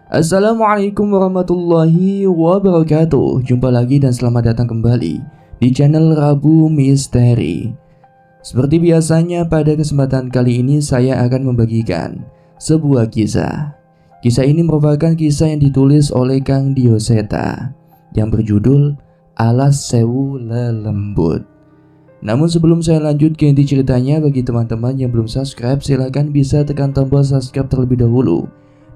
Assalamualaikum warahmatullahi wabarakatuh. Jumpa lagi dan selamat datang kembali di channel Rabu Misteri. Seperti biasanya pada kesempatan kali ini saya akan membagikan sebuah kisah. Kisah ini merupakan kisah yang ditulis oleh Kang Dioseta yang berjudul Alas Sewu Lelembut. Namun sebelum saya lanjut ke inti ceritanya, bagi teman-teman yang belum subscribe silahkan bisa tekan tombol subscribe terlebih dahulu.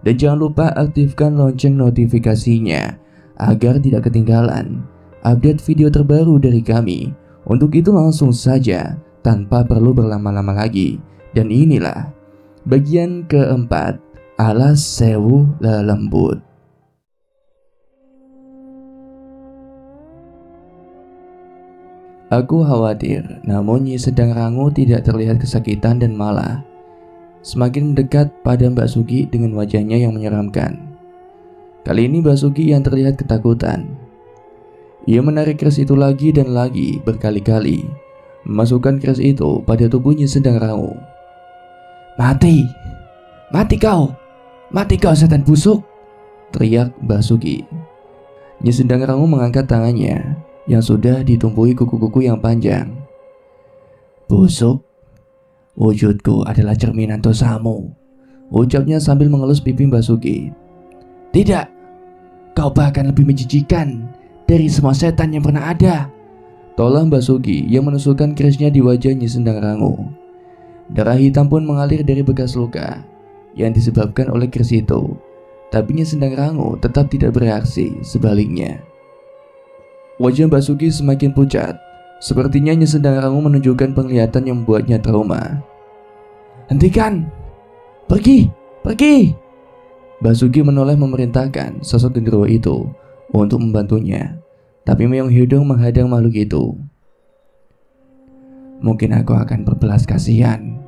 Dan jangan lupa aktifkan lonceng notifikasinya agar tidak ketinggalan update video terbaru dari kami. Untuk itu langsung saja tanpa perlu berlama-lama lagi. Dan inilah bagian keempat, Alas Sewu Lelembut. Aku khawatir, namun Nyi Sedang Rangu tidak terlihat kesakitan dan malah semakin mendekat pada Mbak Sugi dengan wajahnya yang menyeramkan. Kali ini Mbak Sugi yang terlihat ketakutan. Ia menarik keris itu lagi dan lagi berkali-kali, memasukkan keris itu pada tubuhnya Sedang Rangu. Mati! Mati kau! Mati kau setan busuk! Teriak Mbak Sugi. Nyi Sedang Rangu mengangkat tangannya yang sudah ditumpuhi kuku-kuku yang panjang. Busuk? Wujudku adalah cerminan dosamu, ucapnya sambil mengelus pipi Mbak Sugi. Tidak, kau bahkan lebih menjijikan dari semua setan yang pernah ada. Tolah Mbak Sugi yang menusukkan kerisnya di wajah Nyi Sedang Rangu. Darah hitam pun mengalir dari bekas luka yang disebabkan oleh keris itu. Tapi Nyi Sedang Rangu tetap tidak bereaksi, sebaliknya wajah Mbak Sugi semakin pucat. Sepertinya Nyi Sedang Rangu menunjukkan penglihatan yang membuatnya trauma. Hentikan! Pergi! Pergi! Mbak Sugi menoleh memerintahkan sosok genderuwo itu untuk membantunya. Tapi Meong Hidung menghadang makhluk itu. Mungkin aku akan berbelas kasihan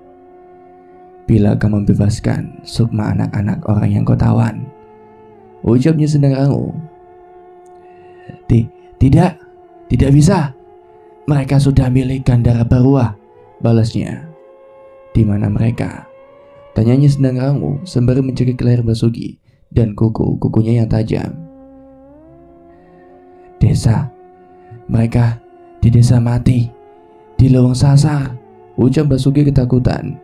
bila kau membebaskan sukma anak-anak orang yang kau tawan, ucap Nyi Sedang Rangu. Tidak bisa. Mereka sudah milik Gandara Barua, balasnya. Di mana mereka? Tanyanya Sedang Rangu sembari mencekik leher Mbak Sugi dan kuku-kukunya yang tajam. Desa. Mereka di desa mati, di Leweng Sasar, ucap Mbak Sugi ketakutan.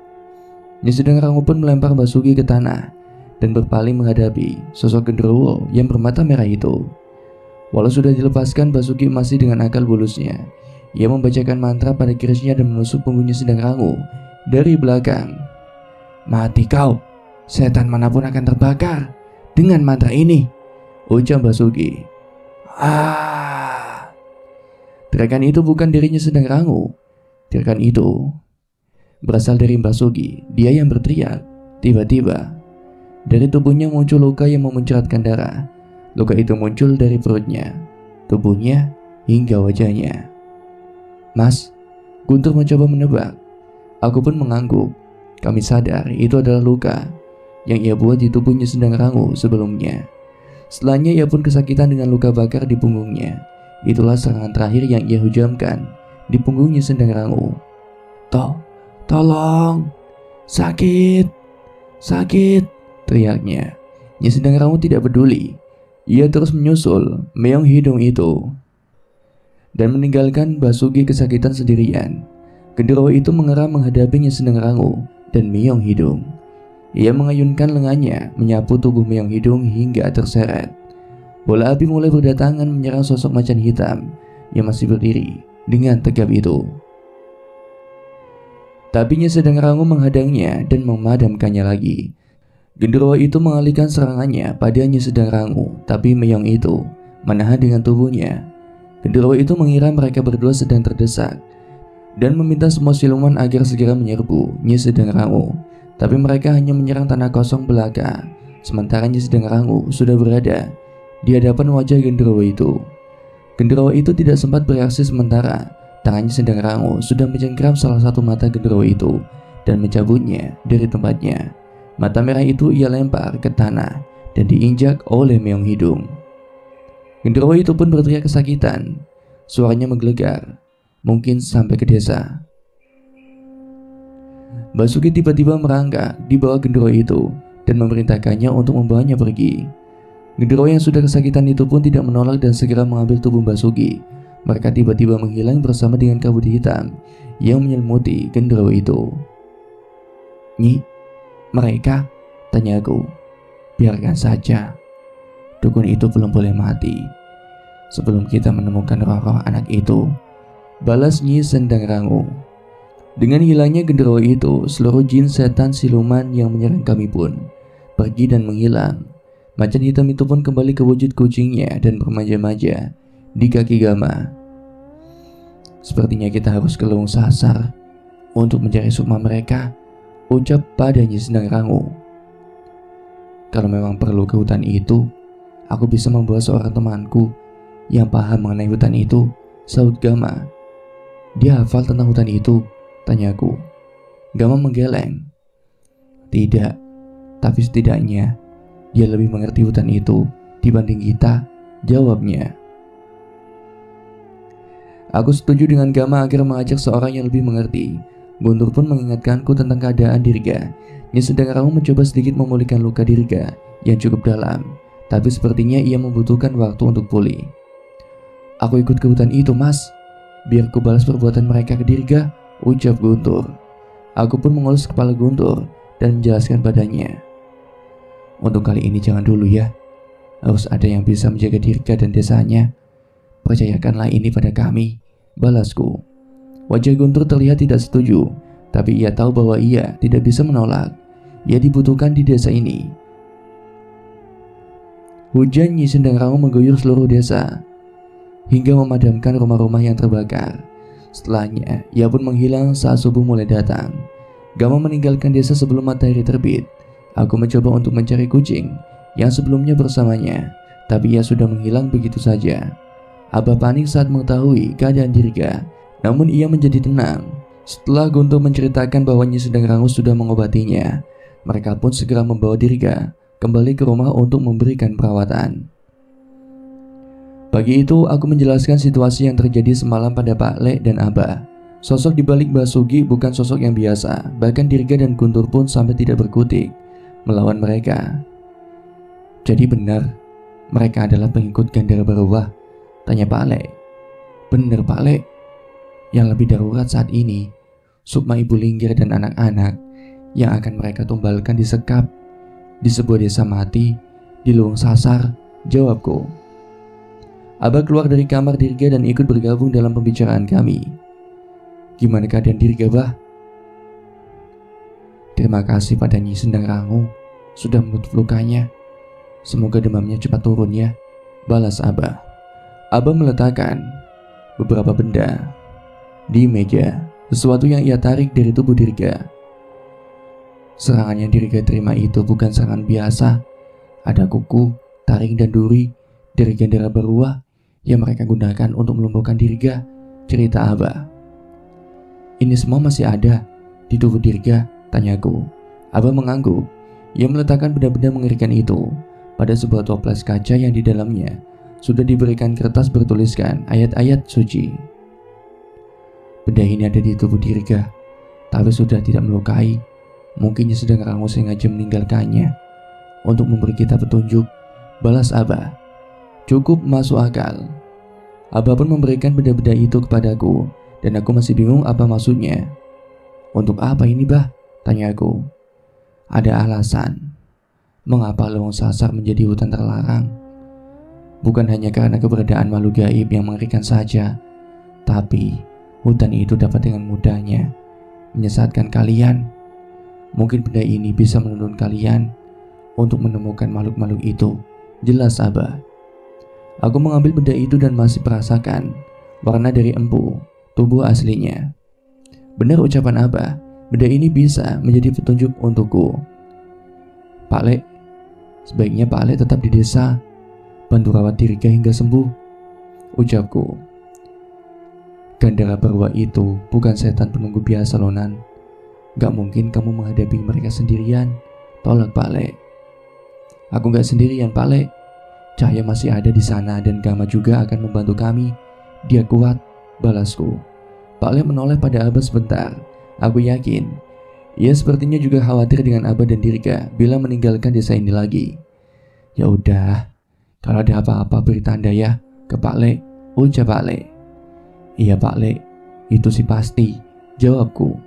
Nyi Sedang Rangu pun melempar Mbak Sugi ke tanah dan berpaling menghadapi sosok genderuwo yang bermata merah itu. Walau sudah dilepaskan, Mbak Sugi masih dengan akal bulusnya. Ia membacakan mantra pada kerisnya dan menusuk punggungnya Sedang Rangu dari belakang. Mati kau, setan manapun akan terbakar dengan mantra ini, ucap Mbak Sugi. Teriakan itu bukan dirinya Sedang Rangu. Teriakan itu berasal dari Mbak Sugi. Dia yang berteriak. Tiba-tiba dari tubuhnya muncul luka yang memuncratkan darah. Luka itu muncul dari perutnya, tubuhnya, hingga wajahnya. Mas, Guntur mencoba menebak. Aku pun mengangguk. Kami sadar itu adalah luka yang ia buat di tubuhnya Sedang Rangu sebelumnya. Setelahnya ia pun kesakitan dengan luka bakar di punggungnya. Itulah serangan terakhir yang ia hujamkan di punggungnya Sedang Rangu. Tolong, sakit, teriaknya. Nyi Sedang Rangu tidak peduli. Ia terus menyusul Meong Hidung itu dan meninggalkan Mbak Sugi kesakitan sendirian. Genderuwo itu mengeram menghadapi Nyi Sedang Rangu dan Meong Hidung. Ia mengayunkan lengannya menyapu tubuh Meong Hidung hingga terseret. Bola api mulai berdatangan menyerang sosok macan hitam yang masih berdiri dengan tegap itu. Tapi Nyi Sedang Rangu menghadangnya dan memadamkannya lagi. Genderuwo itu mengalihkan serangannya pada Nyi Sedang Rangu, tapi Meong itu menahan dengan tubuhnya. Genderuwo itu mengira mereka berdua sedang terdesak dan meminta semua siluman agar segera menyerbu Nyi Sedang Rangu. Tapi mereka hanya menyerang tanah kosong belaka, sementara Nyi Sedang Rangu sudah berada di hadapan wajah genderuwo itu. Genderuwo itu tidak sempat bereaksi sementara tangannya Sedang Rangu sudah mencengkeram salah satu mata genderuwo itu dan mencabutnya dari tempatnya. Mata merah itu ia lempar ke tanah dan diinjak oleh Meong Hidung. Genderuwo itu pun berteriak kesakitan. Suaranya menggelegar, mungkin sampai ke desa. Basuki tiba-tiba merangkak di bawah genderuwo itu dan memerintahkannya untuk membawanya pergi. Genderuwo yang sudah kesakitan itu pun tidak menolak dan segera mengambil tubuh Mbak Sugi. Mereka tiba-tiba menghilang bersama dengan kabut hitam yang menyelimuti genderuwo itu. "Nyi, mereka?" tanya aku. "Biarkan saja. Dukun itu belum boleh mati sebelum kita menemukan roh-roh anak itu," balas Nyi Sendang Rangu. Dengan hilangnya genderuwo itu, seluruh jin, setan, siluman yang menyerang kami pun pergi dan menghilang. Macan hitam itu pun kembali ke wujud kucingnya dan bermanja-manja di kaki Gama. "Sepertinya kita harus ke Lewung Sasar untuk mencari sukma mereka," ucap pada Nyi Sendang Rangu. "Kalau memang perlu ke hutan itu, aku bisa membawa seorang temanku yang paham mengenai hutan itu," sahut Gama. "Dia hafal tentang hutan itu?" tanyaku. Gama menggeleng. "Tidak, tapi setidaknya dia lebih mengerti hutan itu dibanding kita," jawabnya. Aku setuju dengan Gama agar mengajak seorang yang lebih mengerti. Guntur pun mengingatkanku tentang keadaan Dirga. Nyi Sendang Rangu mencoba sedikit memulihkan luka Dirga yang cukup dalam, tapi sepertinya ia membutuhkan waktu untuk pulih. "Aku ikut ke hutan itu, Mas, biar ku balas perbuatan mereka ke Dirga," ucap Guntur. Aku pun mengelus kepala Guntur dan menjelaskan padanya. "Untuk kali ini jangan dulu ya. Harus ada yang bisa menjaga Dirga dan desanya. Percayakanlah ini pada kami," balasku. Wajah Guntur terlihat tidak setuju, tapi ia tahu bahwa ia tidak bisa menolak. Ia dibutuhkan di desa ini. Hujan Nyi Sendang Rangu mengguyur seluruh desa hingga memadamkan rumah-rumah yang terbakar. Setelahnya, ia pun menghilang saat subuh mulai datang. Gama meninggalkan desa sebelum matahari terbit. Aku mencoba untuk mencari kucing yang sebelumnya bersamanya, tapi ia sudah menghilang begitu saja. Abah panik saat mengetahui keadaan Dirga, namun ia menjadi tenang. Setelah Guntur menceritakan bahwa Nyi Sendang Rangu sudah mengobatinya, mereka pun segera membawa Dirga kembali ke rumah untuk memberikan perawatan. Pagi itu aku menjelaskan situasi yang terjadi semalam pada Pak Le dan Abah. Sosok di balik Mbak Sugi bukan sosok yang biasa, bahkan Dirga dan Guntur pun sampai tidak berkutik melawan mereka. "Jadi benar, mereka adalah pengikut Gandara Baruah?" tanya Pak Le. "Benar Pak Le, yang lebih darurat saat ini, sukma Ibu Linggir dan anak-anak yang akan mereka tumbalkan disekap di sebuah desa mati di Lewung Sasar," jawabku. Abah keluar dari kamar Dirga dan ikut bergabung dalam pembicaraan kami. "Gimana keadaan Dirga, Bah?" "Terima kasih pada Nyi Sendang Rangu sudah menutup lukanya. Semoga demamnya cepat turun ya," balas Abah. Abah meletakkan beberapa benda di meja, sesuatu yang ia tarik dari tubuh Dirga. Serangan yang Dirga terima itu bukan serangan biasa. Ada kuku, taring, dan duri dari Gandara Baruah yang mereka gunakan untuk melumpuhkan Dirga, cerita Abah. "Ini semua masih ada di tubuh Dirga?" tanyaku. Abah mengangguk. Ia meletakkan benda-benda mengerikan itu pada sebuah toples kaca yang di dalamnya sudah diberikan kertas bertuliskan ayat-ayat suci. "Benda ini ada di tubuh Dirga, tapi sudah tidak melukai. Mungkin Nyi Sendang Rangu sengaja meninggalkannya untuk memberi kita petunjuk," balas Abah. Cukup masuk akal. Abah pun memberikan benda-benda itu kepadaku, dan aku masih bingung apa maksudnya. "Untuk apa ini, Bah?" tanyaku. "Ada alasan mengapa Lewung Sasar menjadi hutan terlarang. Bukan hanya karena keberadaan makhluk gaib yang mengerikan saja, tapi hutan itu dapat dengan mudahnya menyesatkan kalian. Mungkin benda ini bisa menuntun kalian untuk menemukan makhluk-makhluk itu," jelas Abah. Aku mengambil benda itu dan masih merasakan warna dari empu tubuh aslinya. Benar ucapan Abah, benda ini bisa menjadi petunjuk untukku. "Pak Le, sebaiknya Pak Le tetap di desa, bantu rawat Dirga hingga sembuh," ucapku. "Gandara Baruah itu bukan setan penunggu biasa, Lonan. Gak mungkin kamu menghadapi mereka sendirian," tolak Pak Le. "Aku gak sendirian, Pak Le. Cahaya masih ada di sana dan Gama juga akan membantu kami. Dia kuat," balasku. Pak Le menoleh pada Abah sebentar. Aku yakin ia sepertinya juga khawatir dengan Abah dan Dirga bila meninggalkan desa ini lagi. "Ya udah, Kalau ada apa-apa beri tanda ya ke Pak Le, ucap Pak Le. Iya Pak Le, itu sih pasti, jawabku.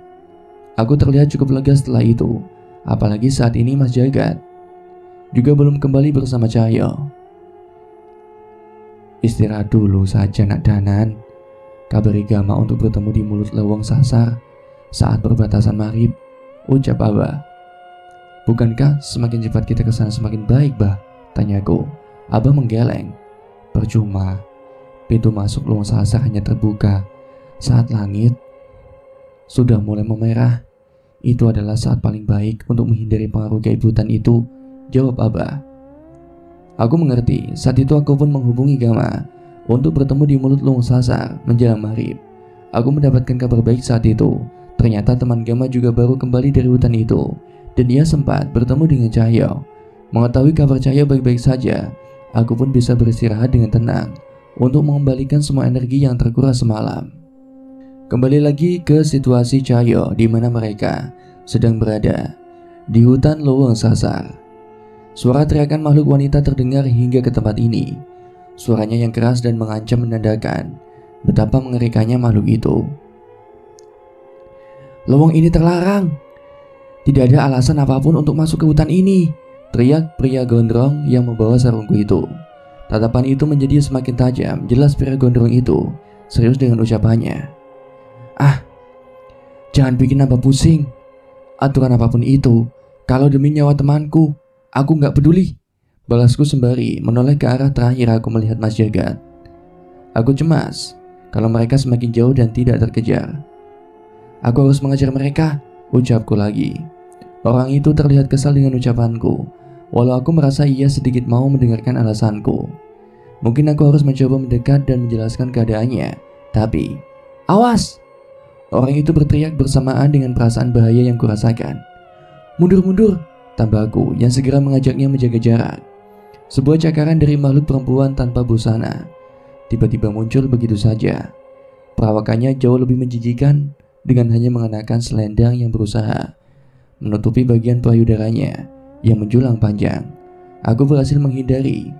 Aku terlihat cukup lega setelah itu, apalagi saat ini Mas Jagat juga belum kembali bersama Cahyo. Istirahat dulu saja nak Danan, kabari Gama untuk bertemu di mulut leweng sasar saat perbatasan maghrib, ucap Abah. Bukankah semakin cepat kita kesana semakin baik, Bah? Tanyaku. Abah menggeleng. Percuma, pintu masuk leweng sasar hanya terbuka saat langit sudah mulai memerah. Itu adalah saat paling baik untuk menghindari pengaruh gaib hutan itu, jawab Abah. Aku mengerti. Saat itu aku pun menghubungi Gama untuk bertemu di mulut leweng sasar menjelang maghrib. Aku mendapatkan kabar baik saat itu. Ternyata teman Gama juga baru kembali dari hutan itu, dan ia sempat bertemu dengan Cahyo. Mengetahui kabar Cahyo baik-baik saja, aku pun bisa beristirahat dengan tenang untuk mengembalikan semua energi yang terkuras semalam. Kembali lagi ke situasi Cahyo di mana mereka sedang berada di hutan leweng sasar. Suara teriakan makhluk wanita terdengar hingga ke tempat ini. Suaranya yang keras dan mengancam menandakan betapa mengerikannya makhluk itu. Leweng ini terlarang. Tidak ada alasan apapun untuk masuk ke hutan ini, teriak pria gondrong yang membawa sarungku itu. Tatapan itu menjadi semakin tajam. Jelas pria gondrong itu serius dengan ucapannya. Jangan bikin nambah pusing. Aturan apapun itu, kalau demi nyawa temanku, aku gak peduli, balasku sembari menoleh ke arah terakhir aku melihat Mas Jagat. Aku cemas kalau mereka semakin jauh dan tidak terkejar. Aku harus mengejar mereka, ucapku lagi. Orang itu terlihat kesal dengan ucapanku, walau aku merasa ia sedikit mau mendengarkan alasanku. Mungkin aku harus mencoba mendekat dan menjelaskan keadaannya, tapi awas! Orang itu berteriak bersamaan dengan perasaan bahaya yang kurasakan. Mundur, mundur, tambahku yang segera mengajaknya menjaga jarak. Sebuah cakaran dari makhluk perempuan tanpa busana tiba-tiba muncul begitu saja. Perawakannya jauh lebih menjijikan dengan hanya mengenakan selendang yang berusaha menutupi bagian payudaranya yang menjulang panjang. Aku berhasil menghindari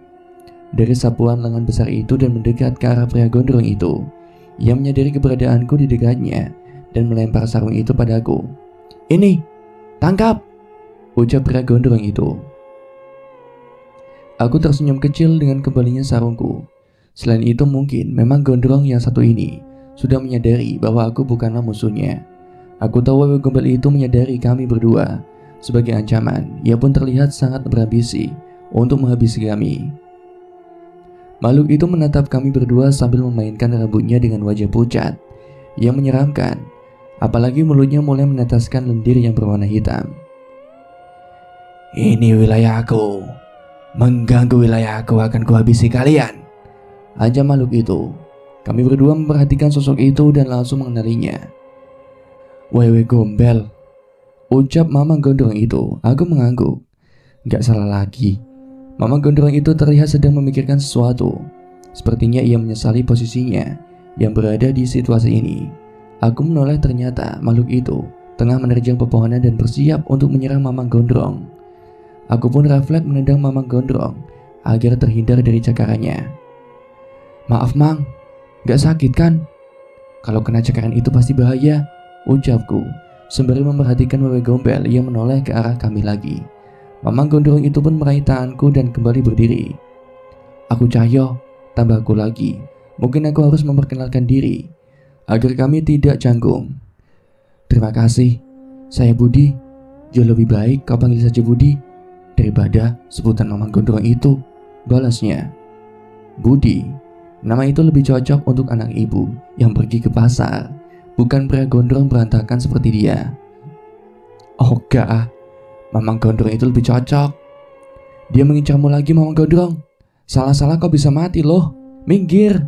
dari sapuan lengan besar itu dan mendekat ke arah pria gondrong itu. Ia menyadari keberadaanku di dekatnya dan melempar sarung itu padaku. Ini, tangkap, ucap pria gondrong itu. Aku tersenyum kecil dengan kembalinya sarungku. Selain itu mungkin memang gondrong yang satu ini sudah menyadari bahwa aku bukanlah musuhnya. Aku tahu wewe gombel itu menyadari kami berdua sebagai ancaman. Ia pun terlihat sangat berambisi untuk menghabisi kami. Makhluk itu menatap kami berdua sambil memainkan rambutnya dengan wajah pucat yang menyeramkan. Apalagi mulutnya mulai meneteskan lendir yang berwarna hitam. Ini wilayahku. Mengganggu wilayahku akan kuhabisi kalian, ancam makhluk itu. Kami berdua memperhatikan sosok itu dan langsung mengenalinya. Wewe gombel, ucap Mamang Gondrong itu. Aku mengangguk. Gak salah lagi. Mamang Gondrong itu terlihat sedang memikirkan sesuatu. Sepertinya ia menyesali posisinya yang berada di situasi ini. Aku menoleh, ternyata makhluk itu tengah menerjang pepohonan dan bersiap untuk menyerang Mamang Gondrong. Aku pun refleks menendang Mamang Gondrong agar terhindar dari cakarannya. Maaf Mang, gak sakit kan? Kalau kena cakaran itu pasti bahaya, ucapku sembari memperhatikan wewe gombel yang menoleh ke arah kami lagi. Mamang Gondrong itu pun meraih tanganku dan kembali berdiri. Aku Cahyo, tambahku lagi. Mungkin aku harus memperkenalkan diri agar kami tidak canggung. Terima kasih, saya Budi. Jauh lebih baik kau panggil saja Budi daripada sebutan Mamang Gondrong itu, balasnya. Budi, nama itu lebih cocok untuk anak ibu yang pergi ke pasar, bukan pria gondrong berantakan seperti dia. Oh gak, Mamang Gondrong itu lebih cocok. Dia mengincarmu lagi Mamang Gondrong. Salah-salah kau bisa mati loh. Minggir,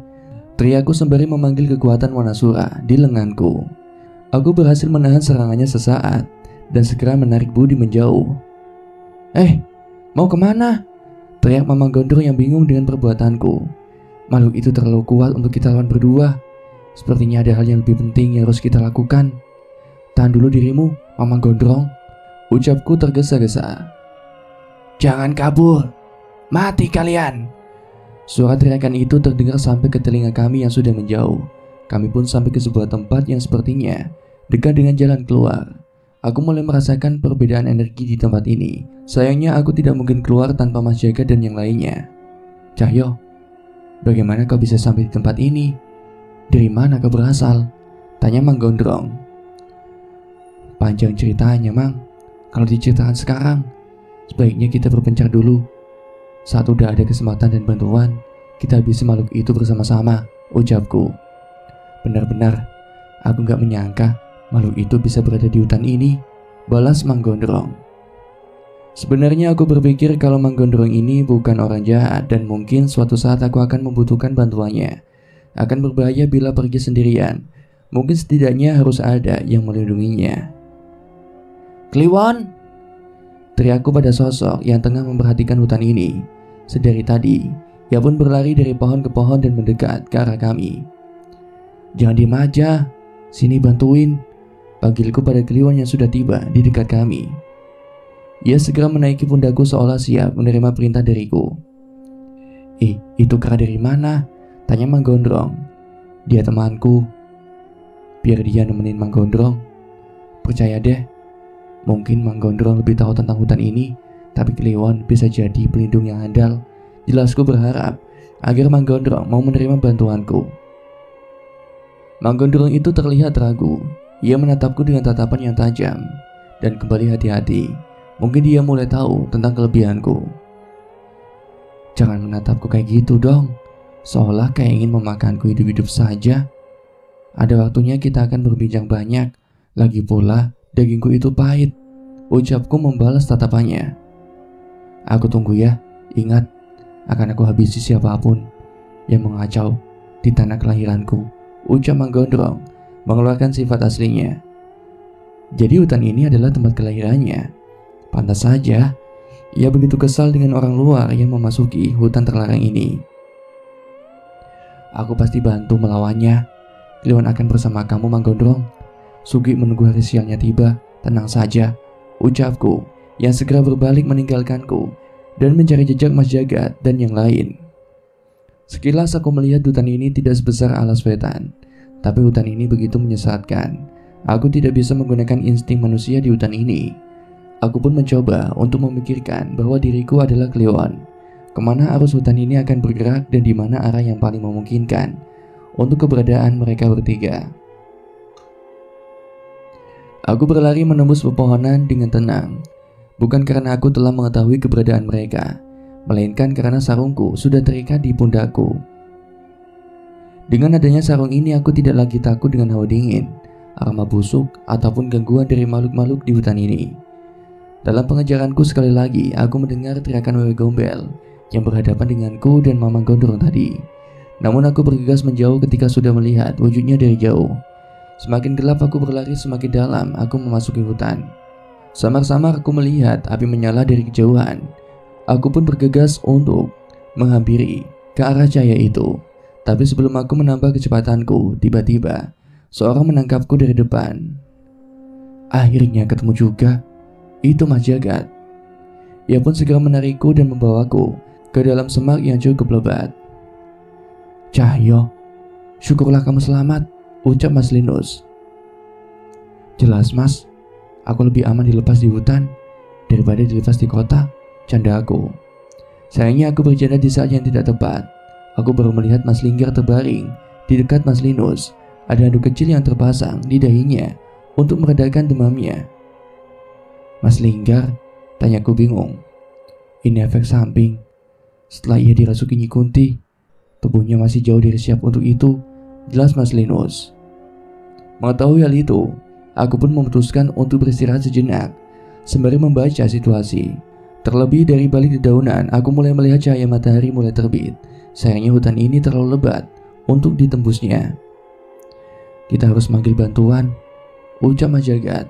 teriakku sembari memanggil kekuatan Wanasura di lenganku. Aku berhasil menahan serangannya sesaat dan segera menarik Budi menjauh. Mau kemana? Teriak Mamang Gondrong yang bingung dengan perbuatanku. Makhluk itu terlalu kuat untuk kita lawan berdua. Sepertinya ada hal yang lebih penting yang harus kita lakukan. Tahan dulu dirimu, Mamang Gondrong, ucapku tergesa-gesa. Jangan kabur, mati kalian, Suara teriakan itu terdengar sampai ke telinga kami yang sudah menjauh. Kami pun sampai ke sebuah tempat yang sepertinya dekat dengan jalan keluar. Aku mulai merasakan perbedaan energi di tempat ini. Sayangnya aku tidak mungkin keluar tanpa Mas Jaga dan yang lainnya. Cahyo, bagaimana kau bisa sampai di tempat ini? Dari mana kau berasal? Tanya Mang Gondrong. Panjang ceritanya, Mang. Kalau diceritakan sekarang, sebaiknya kita berpencar dulu. Saat udah ada kesempatan dan bantuan, kita habisi makhluk itu bersama-sama, ucapku. Benar-benar, aku gak menyangka makhluk itu bisa berada di hutan ini, balas Mang Gondrong. Sebenarnya aku berpikir kalau Mang Gondrong ini bukan orang jahat dan mungkin suatu saat aku akan membutuhkan bantuannya. Akan berbahaya bila pergi sendirian. Mungkin setidaknya harus ada yang melindunginya. Kliwon! Teriakku pada sosok yang tengah memperhatikan hutan ini. Sedari tadi, ia pun berlari dari pohon ke pohon dan mendekat ke arah kami. Jangan diem aja, sini bantuin, panggilku pada Kliwon yang sudah tiba di dekat kami. Ia segera menaiki pundakku seolah siap menerima perintah dariku. Itu kera dari mana? Tanya Mang Gondrong. Dia temanku. Biar dia nemenin Mang Gondrong. Percaya deh, mungkin Mang Gondrong lebih tahu tentang hutan ini, tapi Kliwon bisa jadi pelindung yang andal. Jelasku berharap agar Mang Gondrong mau menerima bantuanku. Mang Gondrong itu terlihat ragu. Ia menatapku dengan tatapan yang tajam dan kembali hati-hati. Mungkin dia mulai tahu tentang kelebihanku. Jangan menatapku kayak gitu dong, seolah kayak ingin memakanku hidup-hidup saja. Ada waktunya kita akan berbincang banyak. Lagi pula dagingku itu pahit, ucapku membalas tatapannya. Aku tunggu ya, ingat, akan aku habisi siapapun yang mengacau di tanah kelahiranku, ucap Mang Gondrong mengeluarkan sifat aslinya. Jadi hutan ini adalah tempat kelahirannya. Pantas saja ia begitu kesal dengan orang luar yang memasuki hutan terlarang ini. Aku pasti bantu melawannya. Kliwon akan bersama kamu, Mang Gondrong. Sugi menunggu hari siangnya tiba. Tenang saja, ucapku yang segera berbalik meninggalkanku dan mencari jejak Mas Jagat dan yang lain. Sekilas aku melihat hutan ini tidak sebesar alas wetan, tapi hutan ini begitu menyesatkan. Aku tidak bisa menggunakan insting manusia di hutan ini. Aku pun mencoba untuk memikirkan bahwa diriku adalah Kliwon. Kemana arus hutan ini akan bergerak dan di mana arah yang paling memungkinkan untuk keberadaan mereka bertiga. Aku berlari menembus pepohonan dengan tenang, bukan karena aku telah mengetahui keberadaan mereka, melainkan karena sarungku sudah terikat di pundakku. Dengan adanya sarung ini, aku tidak lagi takut dengan hawa dingin, aroma busuk, ataupun gangguan dari makhluk-makhluk di hutan ini. Dalam pengejaranku sekali lagi, aku mendengar teriakan Wewe Gombel yang berhadapan denganku dan Mamang Gondrong tadi. Namun aku bergegas menjauh ketika sudah melihat wujudnya dari jauh. Semakin gelap aku berlari, semakin dalam aku memasuki hutan. Samar-samar aku melihat api menyala dari kejauhan. Aku pun bergegas untuk menghampiri ke arah cahaya itu. Tapi sebelum aku menambah kecepatanku, tiba-tiba seorang menangkapku dari depan. Akhirnya ketemu juga. Itu Mas Jagat. Ia pun segera menarikku dan membawaku ke dalam semak yang cukup lebat. Cahyo, syukurlah kamu selamat, ucap Mas Linus. Jelas Mas, aku lebih aman dilepas di hutan daripada dilepas di kota, canda aku. Sayangnya aku bercanda di saat yang tidak tepat. Aku baru melihat Mas Linggar terbaring di dekat Mas Linus. Ada handuk kecil yang terpasang di dahinya untuk meredakan demamnya. Mas Linggar, tanyaku bingung. Ini efek samping. Setelah ia dirasuki Nyi Kunti, tubuhnya masih jauh dari siap untuk itu, jelas Mas Linus. Mengetahui hal itu, aku pun memutuskan untuk beristirahat sejenak sembari membaca situasi. Terlebih dari balik dedaunan, aku mulai melihat cahaya matahari mulai terbit. Sayangnya hutan ini terlalu lebat untuk ditembusnya. Kita harus manggil bantuan, ucap Mas Jagat.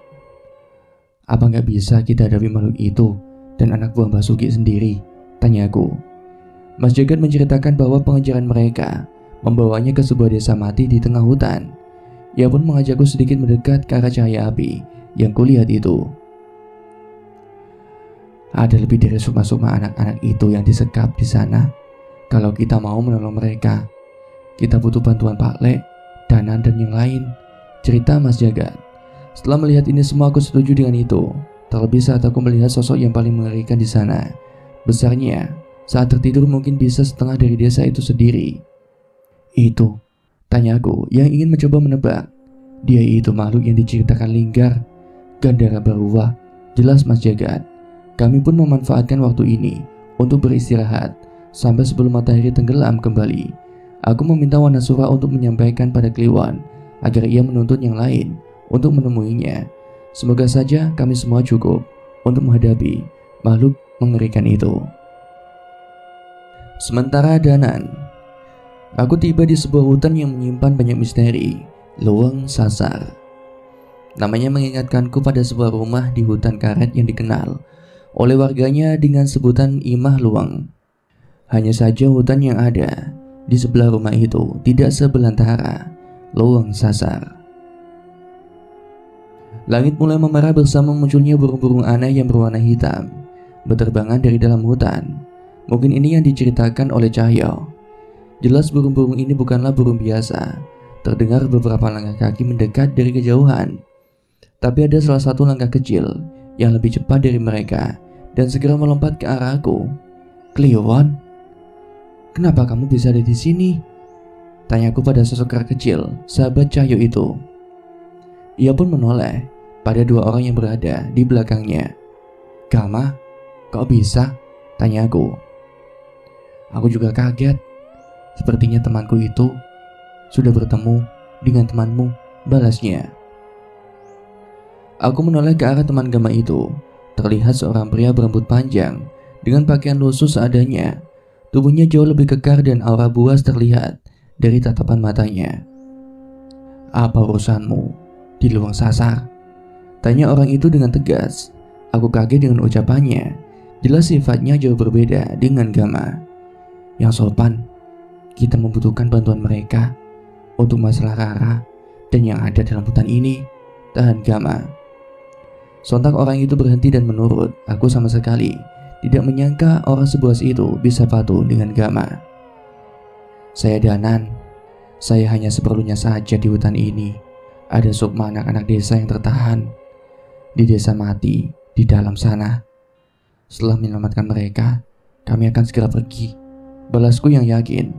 Apa nggak bisa kita hadapi makhluk itu dan anak buah Basuki sendiri? Tanyaku. Mas Jagat menceritakan bahwa pengejaran mereka membawanya ke sebuah desa mati di tengah hutan. Ia pun mengajakku sedikit mendekat ke arah cahaya api yang kulihat itu. Ada lebih dari sukma-sukma anak-anak itu yang disekap di sana. kalau kita mau menolong mereka. Kita butuh bantuan Pak Lek, Danan, dan yang lain, cerita Mas Jagat. Setelah melihat ini semua, aku setuju dengan itu. Terlebih saat aku melihat sosok yang paling mengerikan di sana. Besarnya, saat tertidur mungkin bisa setengah dari desa itu sendiri. Itu, tanyaku yang ingin mencoba menebak. Dia itu makhluk yang diceritakan Linggar, Gandara Baruwa. Jelas Mas Jagat. Kami pun memanfaatkan waktu ini untuk beristirahat sampai sebelum matahari tenggelam kembali. Aku meminta Wanasura untuk menyampaikan pada Kliwon agar ia menuntut yang lain untuk menemuinya. Semoga saja kami semua cukup untuk menghadapi makhluk mengerikan itu. Sementara Danan, aku tiba di sebuah hutan yang menyimpan banyak misteri. Luang Sasar. Namanya mengingatkanku pada sebuah rumah di hutan karet yang dikenal oleh warganya dengan sebutan Imah Luang. Hanya saja hutan yang ada di sebelah rumah itu tidak sebelantara Luang Sasar. Langit mulai memerah bersama munculnya burung-burung aneh yang berwarna hitam berterbangan dari dalam hutan. Mungkin ini yang diceritakan oleh Cahyo. Jelas burung-burung ini bukanlah burung biasa. Terdengar beberapa langkah kaki mendekat dari kejauhan. Tapi ada salah satu langkah kecil yang lebih cepat dari mereka dan segera melompat ke arahku. Kliwon, kenapa kamu bisa ada di sini? Tanyaku pada sosok kera kecil, sahabat Cahyo itu. Ia pun menoleh pada dua orang yang berada di belakangnya. Gama, kok bisa? Tanyaku. Aku juga kaget. Sepertinya temanku itu sudah bertemu dengan temanmu, balasnya. Aku menoleh ke arah teman Gama itu. Terlihat seorang pria berambut panjang dengan pakaian lusuh seadanya. Tubuhnya jauh lebih kekar dan aura buas terlihat dari tatapan matanya. Apa urusanmu di Luang Sasar? Tanya orang itu dengan tegas. Aku kaget dengan ucapannya. Jelas sifatnya jauh berbeda dengan Gama. Yang sopan, kita membutuhkan bantuan mereka untuk masalah Rara dan yang ada dalam hutan ini. Tahan Gama. Sontak orang itu berhenti dan menurut. Aku sama sekali tidak menyangka orang sebuas itu bisa patuh dengan Gama. Saya Danan. Saya hanya seperlunya saja di hutan ini. Ada sukma anak-anak desa yang tertahan di desa mati di dalam sana. Setelah menyelamatkan mereka, kami akan segera pergi. Balasku yang yakin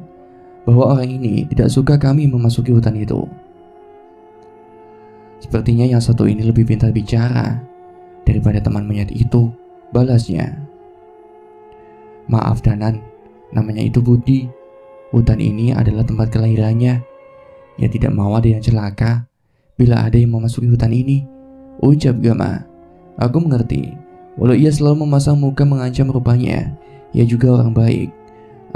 bahwa orang ini tidak suka kami memasuki hutan itu. Sepertinya yang satu ini lebih pintar bicara daripada teman monyet itu, balasnya. Maaf Danan, namanya itu Budi. Hutan ini adalah tempat kelahirannya. Ia tidak mau ada yang celaka bila ada yang memasuki hutan ini, ucap Gama. Aku mengerti, walau ia selalu memasang muka mengancam rupanya, ia juga orang baik.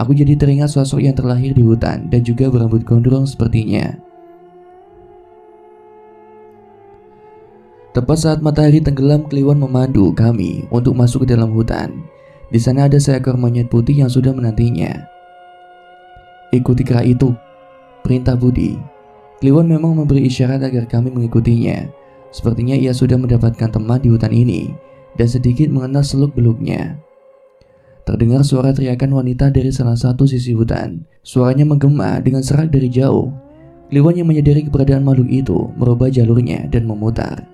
Aku jadi teringat sosok yang terlahir di hutan dan juga berambut gondrong sepertinya. Tepat saat matahari tenggelam, Kliwon memandu kami untuk masuk ke dalam hutan. Di sana ada seekor monyet putih yang sudah menantinya. Ikuti kera itu, perintah Budi. Kliwon memang memberi isyarat agar kami mengikutinya. Sepertinya ia sudah mendapatkan teman di hutan ini dan sedikit mengenal seluk-beluknya. Terdengar suara teriakan wanita dari salah satu sisi hutan. Suaranya menggema dengan serak dari jauh. Kliwon yang menyadari keberadaan makhluk itu merubah jalurnya dan memutar.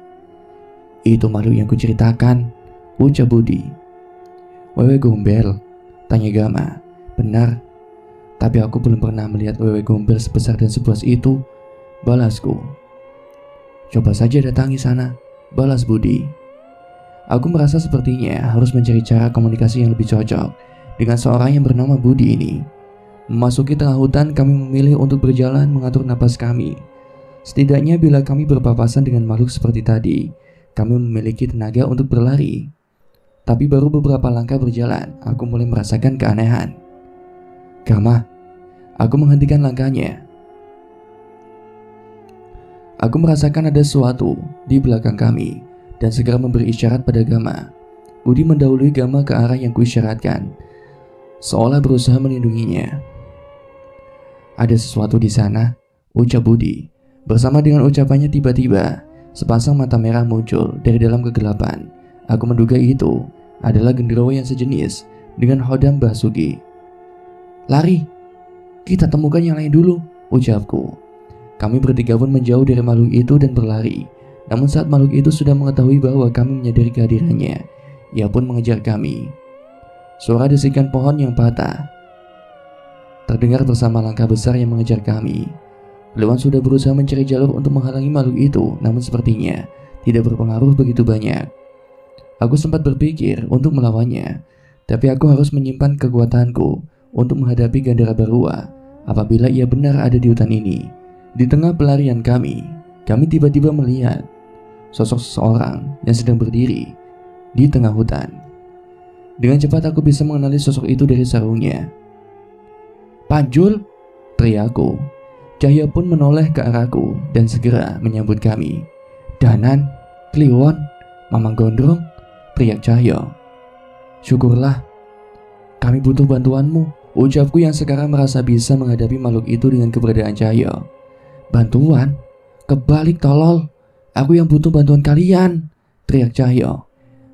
Itu makhluk yang kuceritakan, ucap Budi. Wewe gombel, tanya Gama. Benar, tapi aku belum pernah melihat wewe gombel sebesar dan sebuas itu, balasku. Coba saja datangi sana, balas Budi. Aku merasa sepertinya harus mencari cara komunikasi yang lebih cocok dengan seorang yang bernama Budi ini. Memasuki tengah hutan, kami memilih untuk berjalan mengatur napas kami. Setidaknya bila kami berpapasan dengan makhluk seperti tadi, kami memiliki tenaga untuk berlari. Tapi baru beberapa langkah berjalan, aku mulai merasakan keanehan. Gama, aku menghentikan langkahnya. Aku merasakan ada sesuatu di belakang kami dan segera memberi isyarat pada Gama. Budi mendahului Gama ke arah yang kuisyaratkan, seolah berusaha melindunginya. Ada sesuatu di sana, ucap Budi. Bersama dengan ucapannya tiba-tiba sepasang mata merah muncul dari dalam kegelapan. Aku menduga itu adalah genderuwo yang sejenis dengan Hodam Basuki. Lari, kita temukan yang lain dulu, ucapku. Kami bertiga pun menjauh dari makhluk itu dan berlari. Namun saat makhluk itu sudah mengetahui bahwa kami menyadari kehadirannya, ia pun mengejar kami. Suara desikan pohon yang patah terdengar bersama langkah besar yang mengejar kami. Kliwon sudah berusaha mencari jalur untuk menghalangi makhluk itu, namun sepertinya tidak berpengaruh begitu banyak. Aku sempat berpikir untuk melawannya, tapi aku harus menyimpan kekuatanku untuk menghadapi Gandara Barua apabila ia benar ada di hutan ini. Di tengah pelarian kami tiba-tiba melihat sosok seseorang yang sedang berdiri di tengah hutan. Dengan cepat aku bisa mengenali sosok itu dari sarungnya. "Panjul!" teriakku. Cahya pun menoleh ke arahku dan segera menyambut kami. "Danan, Kliwon, Mamang Gondrong," teriak Cahya. "Syukurlah, kami butuh bantuanmu," ucapku yang sekarang merasa bisa menghadapi makhluk itu dengan keberadaan Cahya. "Bantuan? Kebalik tolol, aku yang butuh bantuan kalian," teriak Cahya.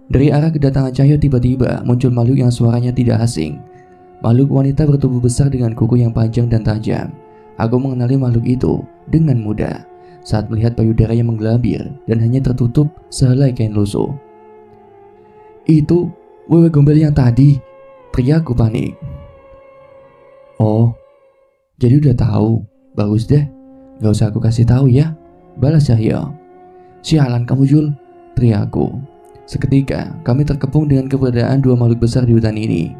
Dari arah kedatangan Cahya tiba-tiba muncul makhluk yang suaranya tidak asing. Makhluk wanita bertubuh besar dengan kuku yang panjang dan tajam. Aku mengenali makhluk itu dengan mudah saat melihat payudara yang menggelambir dan hanya tertutup sehelai kain lusuh. "Itu Wewe Gombel yang tadi," teriakku panik. "Oh, jadi udah tahu. Bagus deh, gak usah aku kasih tahu ya," balas Cahya. "Sialan kamu Jul," teriakku. Seketika kami terkepung dengan keberadaan dua makhluk besar di hutan ini,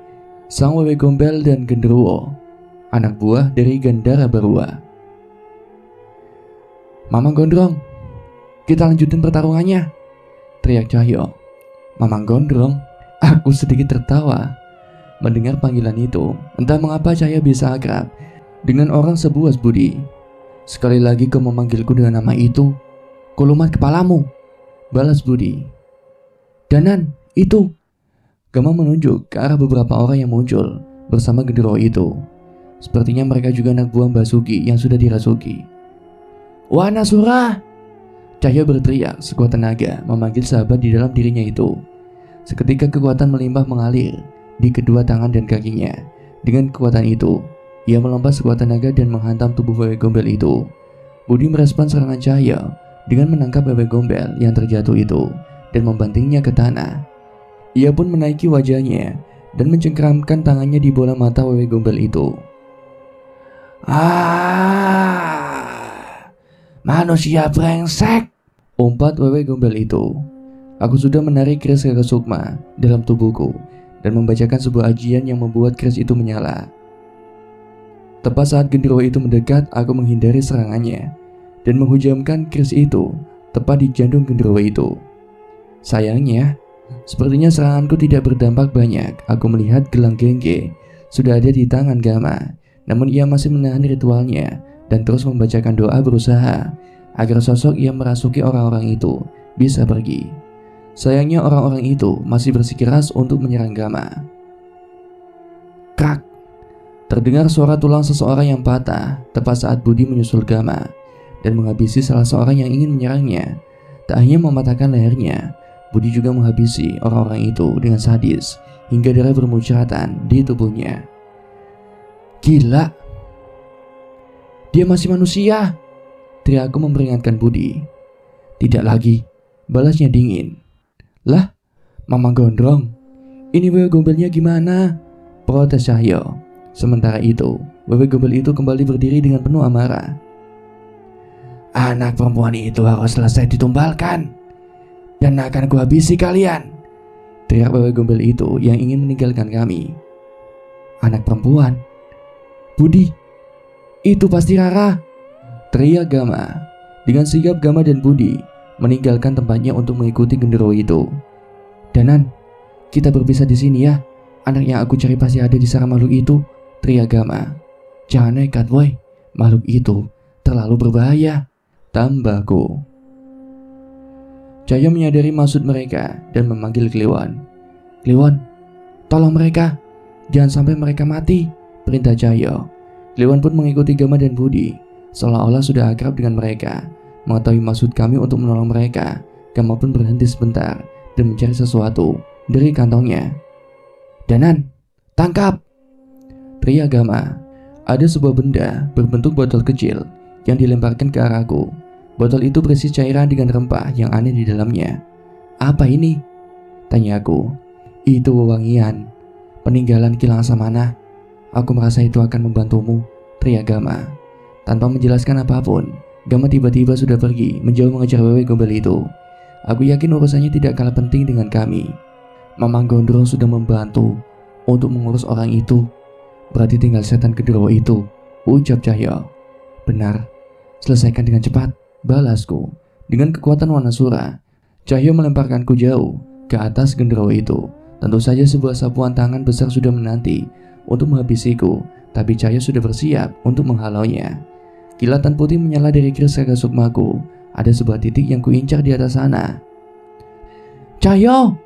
sang Wewe Gombel dan Genderuwo, anak buah dari Gandara Barua. "Mamang Gondrong, kita lanjutin pertarungannya," teriak Cahyo. "Mamang Gondrong?" Aku sedikit tertawa mendengar panggilan itu. Entah mengapa Cahya bisa akrab dengan orang sebuas budi. "Sekali lagi kau memanggilku dengan nama itu, kulumat kepalamu," balas Budi. "Danan, itu!" Gama menunjuk ke arah beberapa orang yang muncul bersama genderuwo itu. Sepertinya mereka juga anak buah Basuki yang sudah dirasuki. "Wana Surah!" Cahya berteriak sekuat tenaga memanggil sahabat di dalam dirinya itu. Seketika kekuatan melimpah mengalir di kedua tangan dan kakinya. Dengan kekuatan itu, ia melompat sekuat tenaga dan menghantam tubuh Wewe Gombel itu. Budi merespon serangan Cahya dengan menangkap Wewe Gombel yang terjatuh itu dan membantingnya ke tanah. Ia pun menaiki wajahnya dan mencengkeramkan tangannya di bola mata Wewe Gombel itu. "Manusia brengsek!" umpat Wewe Gombel itu. Aku sudah menarik keris Rara Sukma dalam tubuhku dan membacakan sebuah ajian yang membuat keris itu menyala. Tepat saat genderuwo itu mendekat, aku menghindari serangannya dan menghujamkan keris itu tepat di jantung genderuwo itu. Sayangnya, sepertinya seranganku tidak berdampak banyak. Aku melihat gelang Gengge sudah ada di tangan Gama, namun ia masih menahan ritualnya dan terus membacakan doa berusaha agar sosok yang merasuki orang-orang itu bisa pergi. Sayangnya orang-orang itu masih bersikeras untuk menyerang Gama. Krak! Terdengar suara tulang seseorang yang patah tepat saat Budi menyusul Gama dan menghabisi salah seorang yang ingin menyerangnya. Tak hanya mematahkan lehernya, Budi juga menghabisi orang-orang itu dengan sadis hingga darah bermuncratan di tubuhnya. "Gila! Dia masih manusia!" teriakku memperingatkan Budi. "Tidak lagi," balasnya dingin. "Lah, Mamang Gondrong, ini Wewe Gombelnya gimana?" protes Cahyo. Sementara itu, Wewe Gombel itu kembali berdiri dengan penuh amarah. "Anak perempuan itu harus selesai ditumbalkan dan akan kuhabisi kalian," teriak Wewe Gombel itu yang ingin meninggalkan kami. "Anak perempuan? Budi, itu pasti Rara!" teriak Gama. Dengan sigap Gama dan Budi meninggalkan tempatnya untuk mengikuti genderuwo itu. "Danan, kita berpisah di sini ya. Anak yang aku cari pasti ada di sarang makhluk itu," teriak Gama. "Jangan nekat woi, makhluk itu terlalu berbahaya," tambahku. Cahyo menyadari maksud mereka dan memanggil Kliwon. "Kliwon, tolong mereka, jangan sampai mereka mati," perintah Cahyo. Kliwon pun mengikuti Gama dan Budi, seolah-olah sudah akrab dengan mereka. Mengetahui maksud kami untuk menolong mereka, Gama pun berhenti sebentar dan mencari sesuatu dari kantongnya. "Danan, tangkap!" Triagama. Ada sebuah benda berbentuk botol kecil yang dilemparkan ke arahku. Botol itu berisi cairan dengan rempah yang aneh di dalamnya. Apa ini? Tanya aku. Itu wewangian peninggalan Ki Laksamana. Aku merasa itu akan membantumu, Triagama. Tanpa menjelaskan apapun, Gama tiba-tiba sudah pergi menjauh mengejar wewe gombel itu. Aku yakin urusannya tidak kalah penting dengan kami. Mamang Gondrong sudah membantu untuk mengurus orang itu. Berarti tinggal setan genderuwo itu, ucap Cahyo. Benar, selesaikan dengan cepat, balasku. Dengan kekuatan Wanasura, Cahyo melemparkanku jauh ke atas genderuwo itu. Tentu saja sebuah sapuan tangan besar sudah menanti untuk menghabisiku, tapi Cahyo sudah bersiap untuk menghalaunya. Kilatan putih menyala dari keris Raga Sukmaku. Ada sebuah titik yang kuincar di atas sana. Cahyo!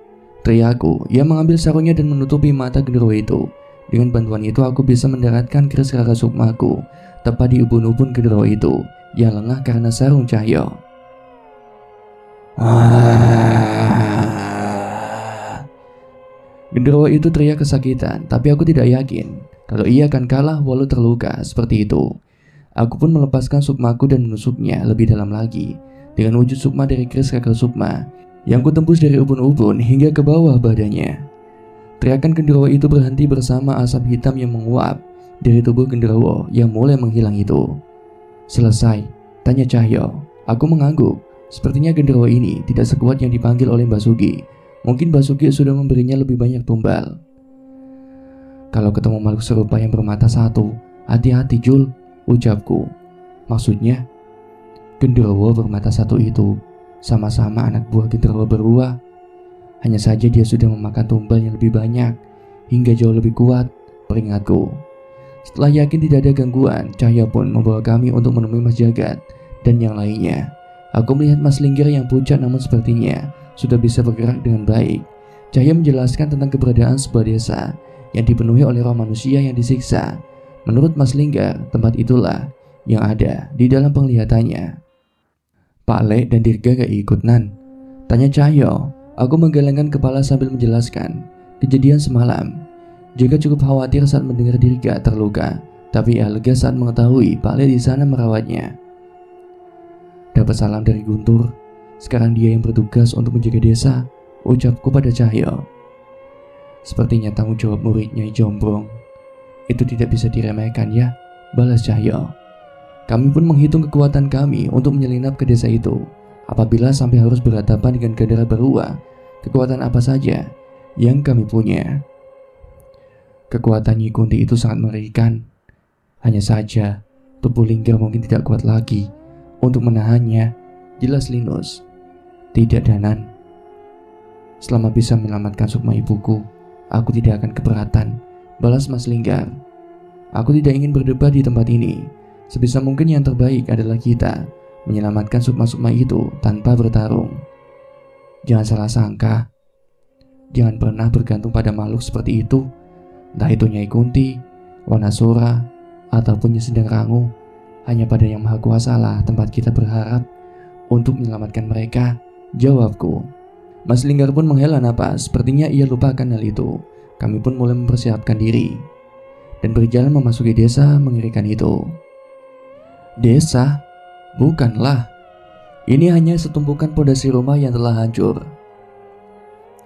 Teriakku. Ia mengambil sarungnya dan menutupi mata genderuwo itu. Dengan bantuan itu aku bisa mendaratkan keris Raga Sukmaku tepat di ubun-ubun genderuwo itu yang lengah karena sarung Cahyo. Genderuwo itu teriak kesakitan, tapi aku tidak yakin kalau ia akan kalah walau terluka seperti itu. Aku pun melepaskan sukmaku dan menusuknya lebih dalam lagi dengan wujud sukma dari keris Raga Sukma yang kutembus dari ubun-ubun hingga ke bawah badannya. Teriakan genderuwo itu berhenti bersama asap hitam yang menguap dari tubuh genderuwo yang mulai menghilang itu. Selesai, tanya Cahyo. Aku mengangguk. Sepertinya genderuwo ini tidak sekuat yang dipanggil oleh Mbak Sugi. Mungkin Mbak Sugi sudah memberinya lebih banyak tumbal. Kalau ketemu makhluk serupa yang bermata satu, hati-hati Jul, ucapku. Maksudnya, genderuwo bermata satu itu sama-sama anak buah genderuwo berua. Hanya saja dia sudah memakan tumbal yang lebih banyak hingga jauh lebih kuat, peringatku. Setelah yakin tidak ada gangguan, Cahyo pun membawa kami untuk menemui Mas Jagat dan yang lainnya. Aku melihat Mas Linggir yang pucat namun sepertinya sudah bisa bergerak dengan baik. Cahyo menjelaskan tentang keberadaan sebuah desa yang dipenuhi oleh roh manusia yang disiksa. Menurut Mas Linggir, tempat itulah yang ada di dalam penglihatannya. Pak Le dan Dirga gak ikut Nan? Tanya Cahyo. Aku menggelengkan kepala sambil menjelaskan kejadian semalam. Juga cukup khawatir saat mendengar Dirga terluka, tapi ia lega saat mengetahui Pak Le di sana merawatnya. Dapat salam dari Guntur. Sekarang dia yang bertugas untuk menjaga desa, ucapku pada Cahyo. Sepertinya tanggung jawab muridnya Jombrong itu tidak bisa diremehkan ya, balas Cahyo. Kami pun menghitung kekuatan kami untuk menyelinap ke desa itu. Apabila sampai harus berhadapan dengan Gandara Berua, kekuatan apa saja yang kami punya? Kekuatan Nyi Kunti itu sangat mengerikan. Hanya saja tubuh Linggir mungkin tidak kuat lagi untuk menahannya, jelas Linus. Tidak Danan. Selama bisa menyelamatkan sukma ibuku, aku tidak akan keberatan, balas Mas Linggar. Aku tidak ingin berdebat di tempat ini. Sebisa mungkin yang terbaik adalah kita menyelamatkan sukma-sukma itu tanpa bertarung. Jangan salah sangka. Jangan pernah bergantung pada makhluk seperti itu. Entah itu Nyai Kunti, Wanasura, ataupun Nyi Sedang Rangu. Hanya pada Yang Maha Kuasa lah tempat kita berharap untuk menyelamatkan mereka, jawabku. Mas Linggar pun menghela napas, sepertinya ia lupakan hal itu. Kami pun mulai mempersiapkan diri dan berjalan memasuki desa mengerikan itu. Desa? Bukanlah. Ini hanya setumpukan pondasi rumah yang telah hancur.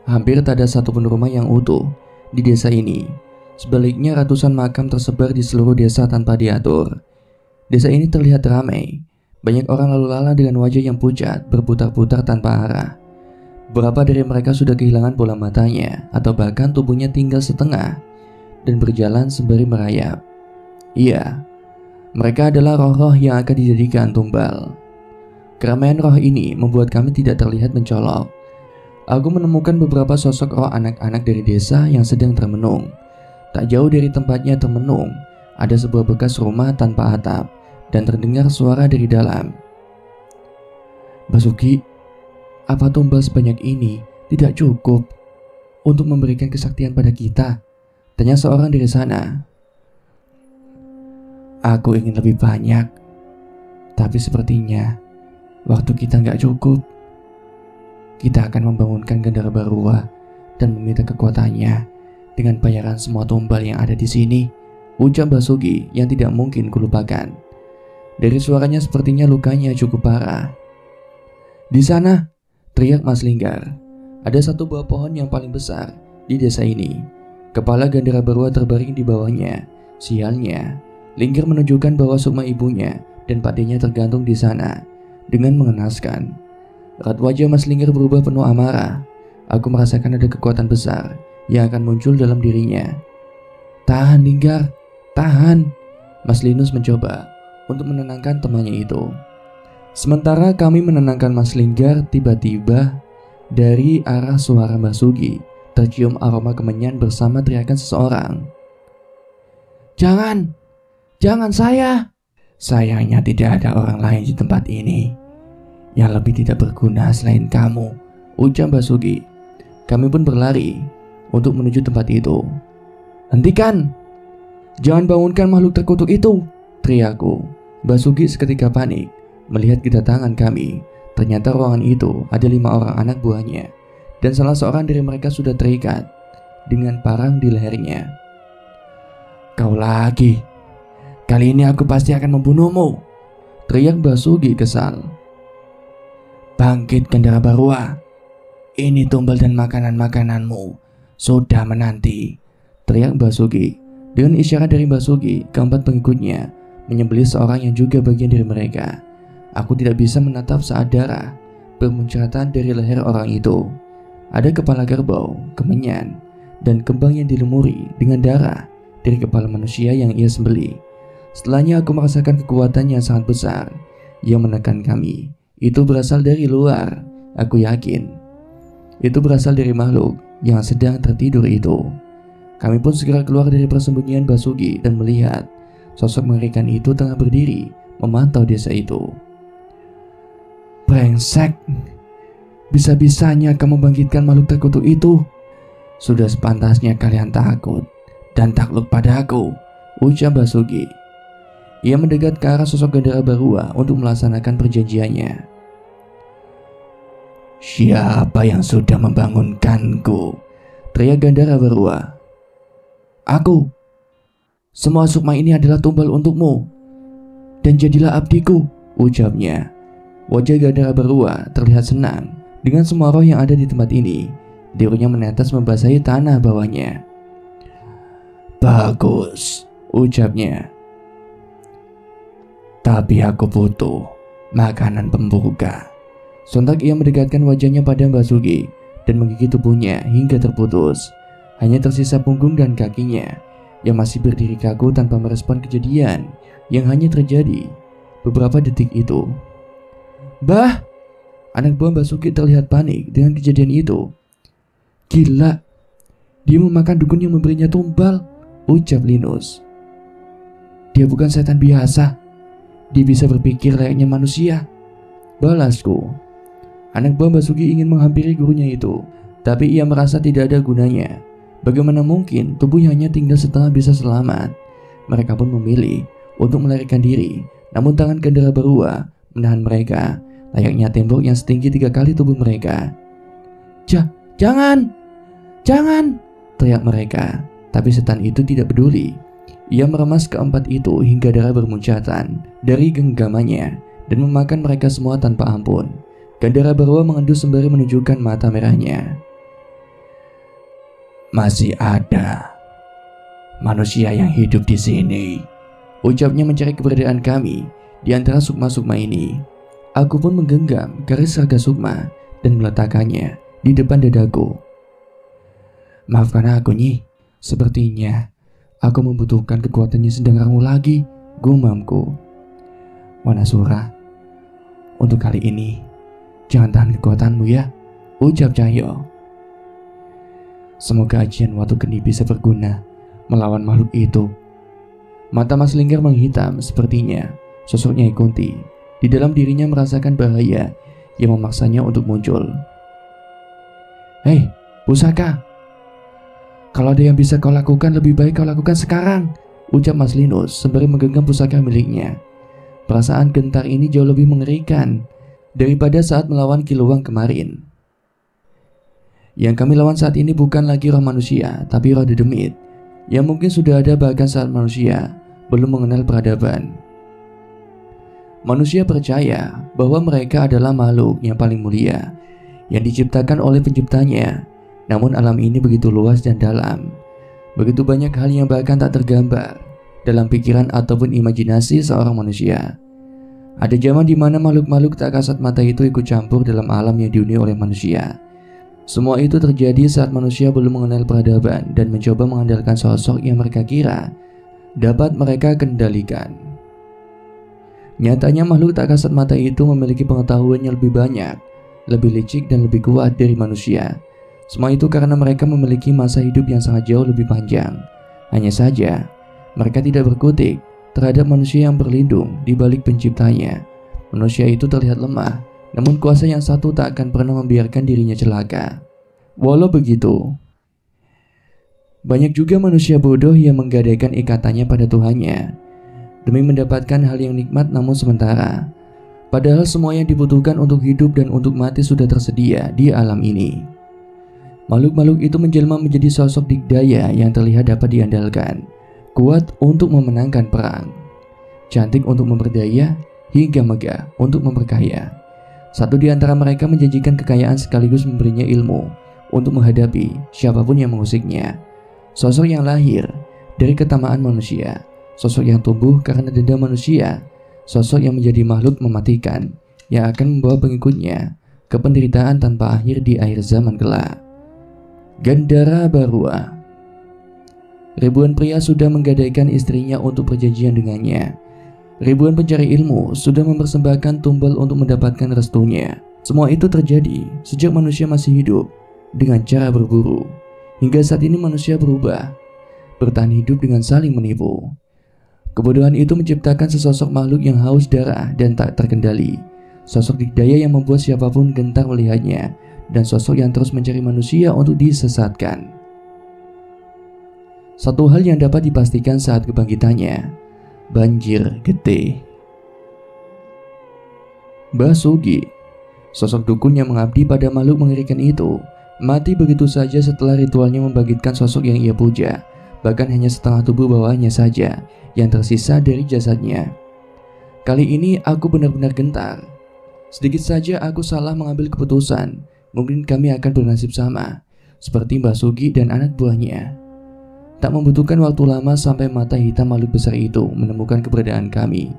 Hampir tak ada satupun rumah yang utuh di desa ini. Sebaliknya ratusan makam tersebar di seluruh desa tanpa diatur. Desa ini terlihat ramai. Banyak orang lalu lalang dengan wajah yang pucat berputar-putar tanpa arah. Beberapa dari mereka sudah kehilangan bola matanya atau bahkan tubuhnya tinggal setengah dan berjalan sembari merayap. Iya, mereka adalah roh-roh yang akan dijadikan tumbal. Keramaian roh ini membuat kami tidak terlihat mencolok. Aku menemukan beberapa sosok roh anak-anak dari desa yang sedang termenung. Tak jauh dari tempatnya termenung, ada sebuah bekas rumah tanpa atap dan terdengar suara dari dalam. Basuki, apa tumbal sebanyak ini tidak cukup untuk memberikan kesaktian pada kita? Tanya seorang dari sana. Aku ingin lebih banyak, tapi sepertinya waktu kita nggak cukup. Kita akan membangunkan Gandara Barua dan meminta kekuatannya dengan bayaran semua tumbal yang ada di sini, ucap Basuki yang tidak mungkin kulupakan. Dari suaranya sepertinya lukanya cukup parah. Di sana, teriak Mas Linggar. Ada satu buah pohon yang paling besar di desa ini. Kepala Gandara Barua terbaring di bawahnya. Sialnya, Linggar menunjukkan bahwa Sukma ibunya dan pakdenya tergantung di sana dengan mengenaskan. Raut wajah Mas Linggar berubah penuh amarah. Aku merasakan ada kekuatan besar yang akan muncul dalam dirinya. Tahan Linggar, tahan. Mas Linus mencoba untuk menenangkan temannya itu. Sementara kami menenangkan Mas Linggar, tiba-tiba dari arah suara Basuki tercium aroma kemenyan bersama teriakan seseorang. Jangan, jangan saya. Sayangnya tidak ada orang lain di tempat ini yang lebih tidak berguna selain kamu, ucap Basuki. Kami pun berlari untuk menuju tempat itu. Hentikan! Jangan bangunkan makhluk terkutuk itu, teriakku. Basuki seketika panik melihat kedatangan kami. Ternyata ruangan itu ada 5 orang anak buahnya, dan salah seorang dari mereka sudah terikat dengan parang di lehernya. Kau lagi. Kali ini aku pasti akan membunuhmu, teriak Basuki kesal. Bangkit Gandara Barua. Ini tumbal dan makanan-makananmu sudah menanti, teriak Basuki. Dengan isyarat dari Basuki, keempat pengikutnya menyembelih seorang yang juga bagian dari mereka. Aku tidak bisa menatap saat darah bermuncratan dari leher orang itu. Ada kepala kerbau, kemenyan, dan kembang yang dilumuri dengan darah dari kepala manusia yang ia sembelih. Setelahnya aku merasakan kekuatan yang sangat besar yang menekan kami. Itu berasal dari luar. Aku yakin itu berasal dari makhluk yang sedang tertidur itu. Kami pun segera keluar dari persembunyian Basuki dan melihat sosok mengerikan itu tengah berdiri memantau desa itu. Brengsek, bisa-bisanya kamu membangkitkan makhluk terkutuk itu. Sudah sepantasnya kalian takut dan takluk padaku, ucap Basuki. Ia mendekat ke arah sosok Gandara Barua untuk melaksanakan perjanjiannya. Siapa yang sudah membangunkanku? Teriak Gandara Barua. Aku. Semua sukma ini adalah tumbal untukmu, dan jadilah abdiku, ucapnya. Wajah Gandara Barua terlihat senang dengan semua roh yang ada di tempat ini. Birunya menetes membasahi tanah bawahnya. Bagus, ucapnya. Tapi aku butuh makanan pembuka. Sontak ia mendekatkan wajahnya pada Basuki dan menggigit tubuhnya hingga terputus. Hanya tersisa punggung dan kakinya yang masih berdiri kaku tanpa merespon kejadian yang hanya terjadi beberapa detik itu. Bah! Anak buah Basuki terlihat panik dengan kejadian itu. Gila! Dia memakan dukun yang memberinya tumbal, ucap Linus. Dia bukan setan biasa. Dia bisa berpikir layaknya manusia, balasku. Anak buah Basuki ingin menghampiri gurunya itu, tapi ia merasa tidak ada gunanya. Bagaimana mungkin tubuhnya hanya tinggal setengah bisa selamat. Mereka pun memilih untuk melarikan diri, namun tangan Gandara Barua menahan mereka, layaknya tembok yang setinggi 3 kali tubuh mereka. Jangan! Jangan! Teriak mereka, tapi setan itu tidak peduli. Ia meremas keempat itu hingga darah bermuncatan dari genggamannya dan memakan mereka semua tanpa ampun. Gandara Barua mengendus sembari menunjukkan mata merahnya. Masih ada manusia yang hidup di sini, ucapnya mencari keberadaan kami di antara sukma-sukma ini. Aku pun menggenggam garis raga sukma dan meletakkannya di depan dadaku. Maafkan aku, Nyi. Sepertinya aku membutuhkan kekuatannya Sedang Rangu lagi, gumamku. Wanasura, untuk kali ini jangan tahan kekuatanmu ya, ucap Cahyo. Semoga ajian Watu Geni bisa berguna melawan makhluk itu. Mata Mas Linggar menghitam, sepertinya sosok Nyai Kunti di dalam dirinya merasakan bahaya yang memaksanya untuk muncul. Hei, pusaka! Kalau ada yang bisa kau lakukan, lebih baik kau lakukan sekarang, ucap Mas Linus sembari menggenggam pusaka miliknya. Perasaan gentar ini jauh lebih mengerikan daripada saat melawan Kiluwang kemarin. Yang kami lawan saat ini bukan lagi roh manusia, tapi roh dedemit yang mungkin sudah ada bahkan saat manusia belum mengenal peradaban. Manusia percaya bahwa mereka adalah makhluk yang paling mulia yang diciptakan oleh penciptanya. Namun alam ini begitu luas dan dalam. Begitu banyak hal yang bahkan tak tergambar dalam pikiran ataupun imajinasi seorang manusia. Ada zaman di mana makhluk-makhluk tak kasat mata itu ikut campur dalam alam yang dihuni oleh manusia. Semua itu terjadi saat manusia belum mengenal peradaban dan mencoba mengandalkan sosok yang mereka kira dapat mereka kendalikan. Nyatanya makhluk tak kasat mata itu memiliki pengetahuan yang lebih banyak, lebih licik dan lebih kuat dari manusia. Semua itu karena mereka memiliki masa hidup yang sangat jauh lebih panjang. Hanya saja, mereka tidak berkutik terhadap manusia yang berlindung di balik penciptanya. Manusia itu terlihat lemah, namun kuasa yang satu tak akan pernah membiarkan dirinya celaka. Walau begitu, banyak juga manusia bodoh yang menggadaikan ikatannya pada Tuhannya demi mendapatkan hal yang nikmat namun sementara. Padahal semua yang dibutuhkan untuk hidup dan untuk mati sudah tersedia di alam ini. Makhluk-makhluk itu menjelma menjadi sosok dikdaya yang terlihat dapat diandalkan, kuat untuk memenangkan perang, cantik untuk memperdaya, hingga megah untuk memperkaya. Satu di antara mereka menjanjikan kekayaan sekaligus memberinya ilmu untuk menghadapi siapapun yang mengusiknya. Sosok yang lahir dari ketamaan manusia, sosok yang tumbuh karena dendam manusia, sosok yang menjadi makhluk mematikan yang akan membawa pengikutnya ke penderitaan tanpa akhir di akhir zaman kelak. Gandara Barua. Ribuan pria sudah menggadaikan istrinya untuk perjanjian dengannya. Ribuan pencari ilmu sudah mempersembahkan tumbal untuk mendapatkan restunya. Semua itu terjadi sejak manusia masih hidup dengan cara berburu. Hingga saat ini manusia berubah, bertahan hidup dengan saling menipu. Kebodohan itu menciptakan sesosok makhluk yang haus darah dan tak terkendali. Sosok dikdaya yang membuat siapapun gentar melihatnya, dan sosok yang terus mencari manusia untuk disesatkan. Satu hal yang dapat dipastikan saat kebangkitannya, banjir gede. Mbah Sugi, sosok dukun yang mengabdi pada makhluk mengerikan itu, mati begitu saja setelah ritualnya membangkitkan sosok yang ia puja. Bahkan hanya setengah tubuh bawahnya saja yang tersisa dari jasadnya. Kali ini aku benar-benar gentar. Sedikit saja aku salah mengambil keputusan, mungkin kami akan bernasib sama seperti Mbah Sugi dan anak buahnya. Tak membutuhkan waktu lama sampai mata hitam makhluk besar itu menemukan keberadaan kami.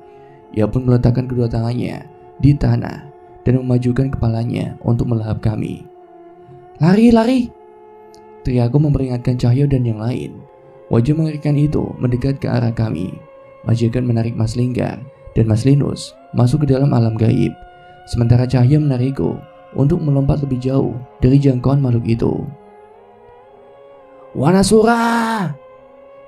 Ia pun meletakkan kedua tangannya di tanah dan memajukan kepalanya untuk melahap kami. Lari, lari! Teriakku memperingatkan Cahyo dan yang lain. Wajah mengerikan itu mendekat ke arah kami. Majikan menarik Mas Linggar dan Mas Linus masuk ke dalam alam gaib, sementara Cahyo menarikku untuk melompat lebih jauh dari jangkauan makhluk itu. Wanasura!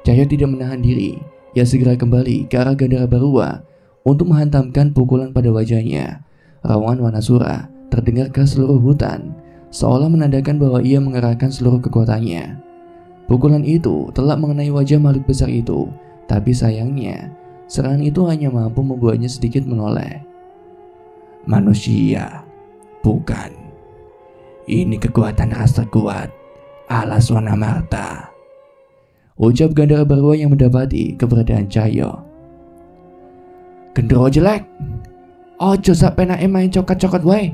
Cahyo tidak menahan diri. Ia segera kembali ke arah Gandara Barua untuk menghantamkan pukulan pada wajahnya. Raungan Wanasura terdengar ke seluruh hutan, seolah menandakan bahwa ia mengerahkan seluruh kekuatannya. Pukulan itu telah mengenai wajah makhluk besar itu, tapi sayangnya serangan itu hanya mampu membuatnya sedikit menoleh. Manusia, bukan. Ini kekuatan rasa kuat ala Swanamarta, ucap Gandara Barua yang mendapati keberadaan Cahyo. Gendero jelek, ojo sak penake main cokot-cokot wae.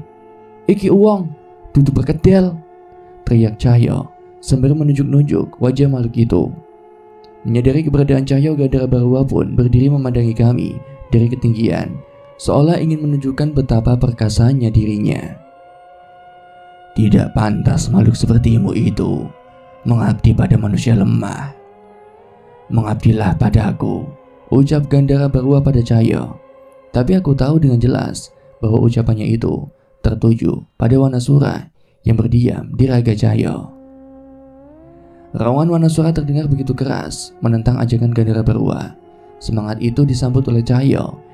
Iki uang, dudu berkedel, teriak Cahyo sambil menunjuk-nunjuk wajah makhluk itu. Menyadari keberadaan Cahyo, Gandara Barua pun berdiri memandangi kami dari ketinggian, seolah ingin menunjukkan betapa perkasanya dirinya. Tidak pantas makhluk sepertimu itu mengabdi pada manusia lemah. Mengabdilah padaku, ucap Gandara Barua pada Cahyo. Tapi aku tahu dengan jelas bahwa ucapannya itu tertuju pada Wanasura yang berdiam di raga Cahyo. Raungan Wanasura terdengar begitu keras menentang ajakan Gandara Barua. Semangat itu disambut oleh Cahyo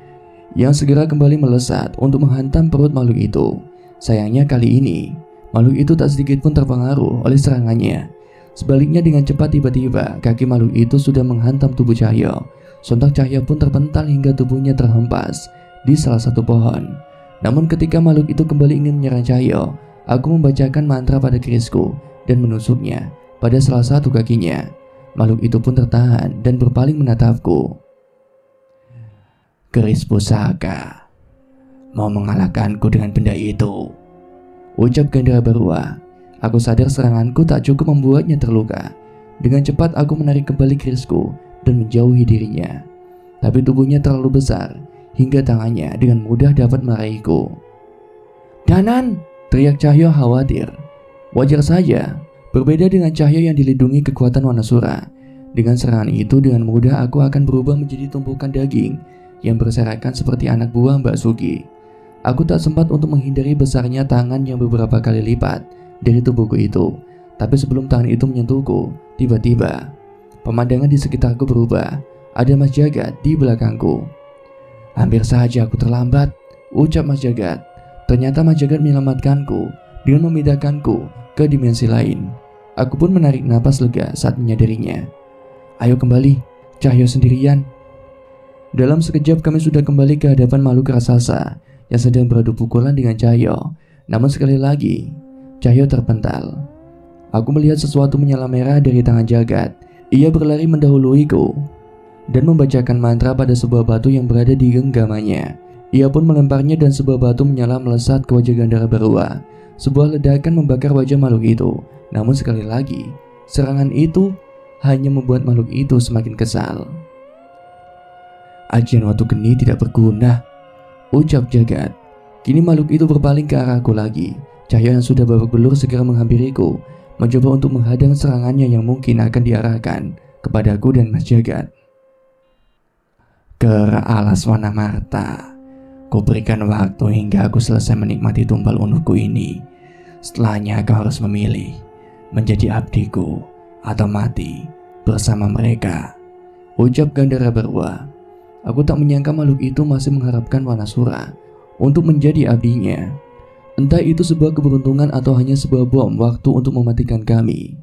yang segera kembali melesat untuk menghantam perut makhluk itu. Sayangnya kali ini makhluk itu tak sedikit pun terpengaruh oleh serangannya. Sebaliknya dengan cepat tiba-tiba kaki makhluk itu sudah menghantam tubuh Cahyo. Sontak Cahyo pun terpental hingga tubuhnya terhempas di salah satu pohon. Namun ketika makhluk itu kembali ingin menyerang Cahyo, aku membacakan mantra pada kerisku dan menusuknya pada salah satu kakinya. Makhluk itu pun tertahan dan berpaling menatapku. "Keris pusaka, mau mengalahkanku dengan benda itu?" ucap Gandara Barwa. Aku sadar seranganku tak cukup membuatnya terluka. Dengan cepat aku menarik kembali kerisku dan menjauhi dirinya. Tapi tubuhnya terlalu besar hingga tangannya dengan mudah dapat meraihku. "Danan!" teriak Cahyo khawatir. Wajar saja, berbeda dengan Cahyo yang dilindungi kekuatan Wanasura. Dengan serangan itu dengan mudah aku akan berubah menjadi tumpukan daging yang berserakan seperti anak buah Mbak Sugi. Aku tak sempat untuk menghindari besarnya tangan yang beberapa kali lipat dari tubuhku itu. Tapi sebelum tangan itu menyentuhku, tiba-tiba pemandangan di sekitarku berubah. Ada Mas Jagat di belakangku. "Hampir saja aku terlambat," ucap Mas Jagat. Ternyata Mas Jagat menyelamatkanku dengan memindahkanku ke dimensi lain. Aku pun menarik napas lega saat menyadarinya. "Ayo kembali, Cahyo sendirian." Dalam sekejap kami sudah kembali ke hadapan makhluk raksasa yang sedang beradu pukulan dengan Cahyo. Namun sekali lagi, Cahyo terpental. Aku melihat sesuatu menyala merah dari tangan Jagat. Ia berlari mendahuluiku dan membacakan mantra pada sebuah batu yang berada di genggamannya. Ia pun melemparnya dan sebuah batu menyala melesat ke wajah Gandara Barwa. Sebuah ledakan membakar wajah makhluk itu. Namun sekali lagi, serangan itu hanya membuat makhluk itu semakin kesal. "Ajian Watu Geni tidak berguna," ucap Jagat. Kini makhluk itu berpaling ke arahku lagi. Cahyo yang sudah babak belur segera menghampiriku, mencoba untuk menghadang serangannya yang mungkin akan diarahkan kepadaku dan Mas Jagat. "Ke alas Wana Marta. Ku berikan waktu hingga aku selesai menikmati tumpal unukku ini. Setelahnya kau harus memilih menjadi abdiku atau mati bersama mereka," ucap Gandara Barwa. Aku tak menyangka makhluk itu masih mengharapkan Wanasura untuk menjadi abdinya. Entah itu sebuah keberuntungan atau hanya sebuah bom waktu untuk mematikan kami.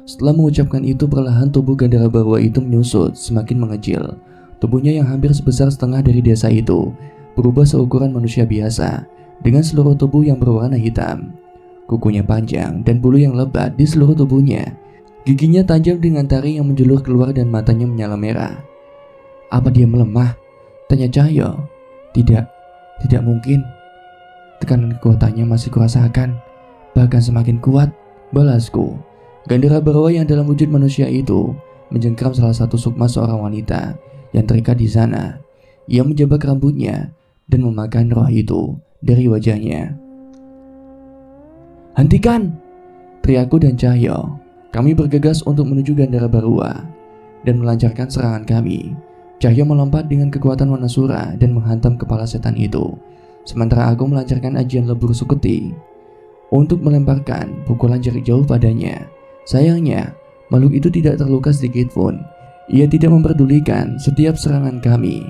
Setelah mengucapkan itu, perlahan tubuh Gandara Barwa itu menyusut semakin mengecil. Tubuhnya yang hampir sebesar setengah dari desa itu berubah seukuran manusia biasa, dengan seluruh tubuh yang berwarna hitam. Kukunya panjang dan bulu yang lebat di seluruh tubuhnya. Giginya tajam dengan taring yang menjulur keluar dan matanya menyala merah. "Apa dia melemah?" tanya Cahyo. Tidak mungkin. Tekanan kekuatannya masih kurasakan, bahkan semakin kuat, balasku. Gandara Barwa yang dalam wujud manusia itu menjengkram salah satu sukma seorang wanita yang terikat di sana. Ia menjabak rambutnya dan memakan roh itu dari wajahnya. "Hentikan!" teriakku dan Cahyo. Kami bergegas untuk menuju Gandara Barwa dan melancarkan serangan kami. Cahyo melompat dengan kekuatan Wanasura dan menghantam kepala setan itu. Sementara aku melancarkan ajian lebur suketi untuk melemparkan pukulan jarak jauh padanya. Sayangnya, makhluk itu tidak terluka sedikit pun. Ia tidak memperdulikan setiap serangan kami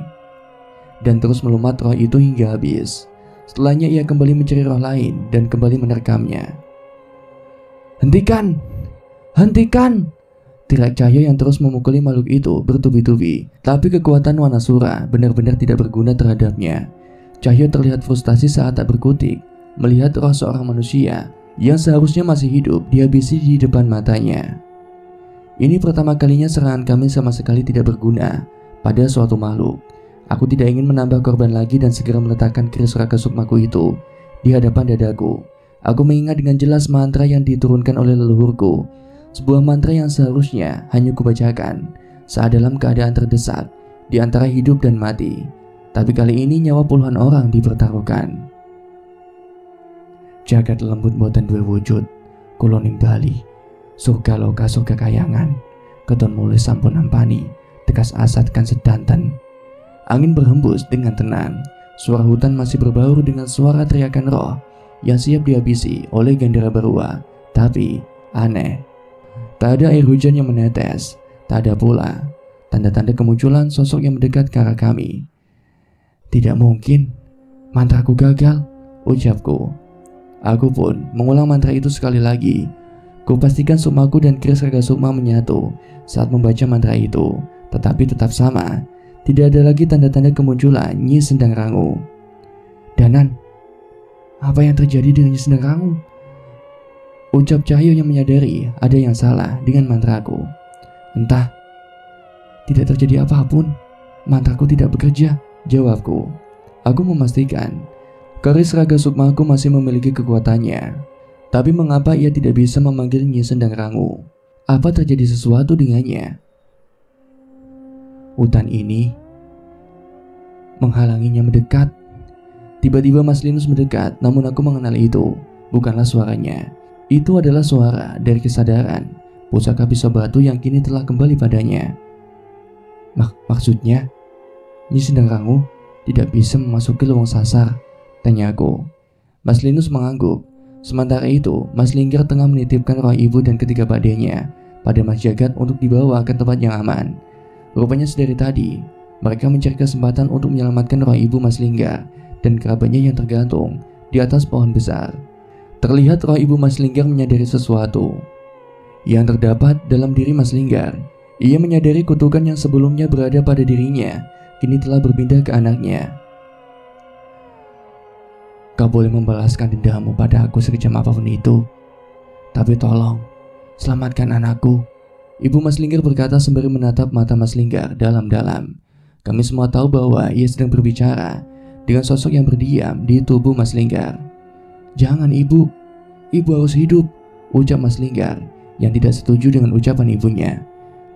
dan terus melumat roh itu hingga habis. Setelahnya ia kembali mencari roh lain dan kembali menerkamnya. "Hentikan! Hentikan!" teriak Cahyo yang terus memukuli makhluk itu bertubi-tubi. Tapi kekuatan Wanasura benar-benar tidak berguna terhadapnya. Cahyo terlihat frustasi saat tak berkutik melihat roh seorang manusia yang seharusnya masih hidup dihabisi di depan matanya. Ini pertama kalinya serangan kami sama sekali tidak berguna pada suatu makhluk. Aku tidak ingin menambah korban lagi dan segera meletakkan keris raga sukmaku itu di hadapan dadaku. Aku mengingat dengan jelas mantra yang diturunkan oleh leluhurku. Sebuah mantra yang seharusnya hanya kubacakan saat dalam keadaan terdesak di antara hidup dan mati. Tapi kali ini nyawa puluhan orang dipertaruhkan. "Jagat lembut boten duwe wujud, kula nimbali surga loka surga kayangan, keton mulih sampun ampani, tekas asat kan sedanten." Angin berhembus dengan tenang. Suara hutan masih berbaur dengan suara teriakan roh yang siap dihabisi oleh Gandara Barwa. Tapi aneh, tak ada air hujan yang menetes. Tak ada pula tanda-tanda kemunculan sosok yang mendekat ke arah kami. "Tidak mungkin, mantraku gagal," ucapku. Aku pun mengulang mantra itu sekali lagi. Kupastikan sukmaku dan keris raga sukma menyatu saat membaca mantra itu. Tetapi tetap sama, tidak ada lagi tanda-tanda kemunculan Nyi Sendang Rangu. "Danan, apa yang terjadi dengan Nyi Sendang Rangu?" ucap Cahyo yang menyadari ada yang salah dengan mantraku. Entah, tidak terjadi apapun. Mantraku tidak bekerja, jawabku. Aku memastikan keris Raga Sukmaku masih memiliki kekuatannya. Tapi mengapa ia tidak bisa memanggil Nyi Sendang Rangu? Apa terjadi sesuatu dengannya? Hutan ini menghalanginya mendekat. Tiba-tiba Mas Linus mendekat, namun aku mengenal itu bukanlah suaranya. Itu adalah suara dari kesadaran pusaka pisau batu yang kini telah kembali padanya. Maksudnya, Nyi Sendang Rangu tidak bisa memasuki lubang sasar, tanyaku. Mas Linus mengangguk. Sementara itu, Mas Linggar tengah menitipkan roh ibu dan ketiga padenya pada Mas Jagat untuk dibawa ke tempat yang aman. Rupanya sedari tadi, mereka mencari kesempatan untuk menyelamatkan roh ibu Mas Linggar dan kerabatnya yang tergantung di atas pohon besar. Terlihat roh ibu Mas Linggar menyadari sesuatu yang terdapat dalam diri Mas Linggar. Ia menyadari kutukan yang sebelumnya berada pada dirinya kini telah berpindah ke anaknya. Kau boleh membalaskan dendammu pada aku sekejam apapun itu, tapi tolong selamatkan anakku. Ibu Mas Linggar berkata sembari menatap mata Mas Linggar dalam-dalam. Kami semua tahu bahwa ia sedang berbicara dengan sosok yang berdiam di tubuh Mas Linggar. Jangan ibu harus hidup, ucap Mas Linggar yang tidak setuju dengan ucapan ibunya.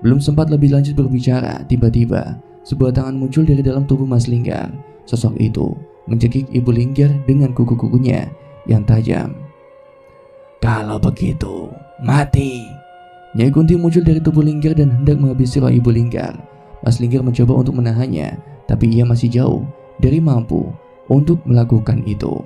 Belum sempat lebih lanjut berbicara, tiba-tiba sebuah tangan muncul dari dalam tubuh Mas Linggar. Sosok itu mencekik Ibu Linggar dengan kuku-kukunya yang tajam. Kalau begitu, mati. Nyai Kunti muncul dari tubuh Linggar dan hendak menghabisi roh Ibu Linggar. Mas Linggar mencoba untuk menahannya, tapi ia masih jauh dari mampu untuk melakukan itu.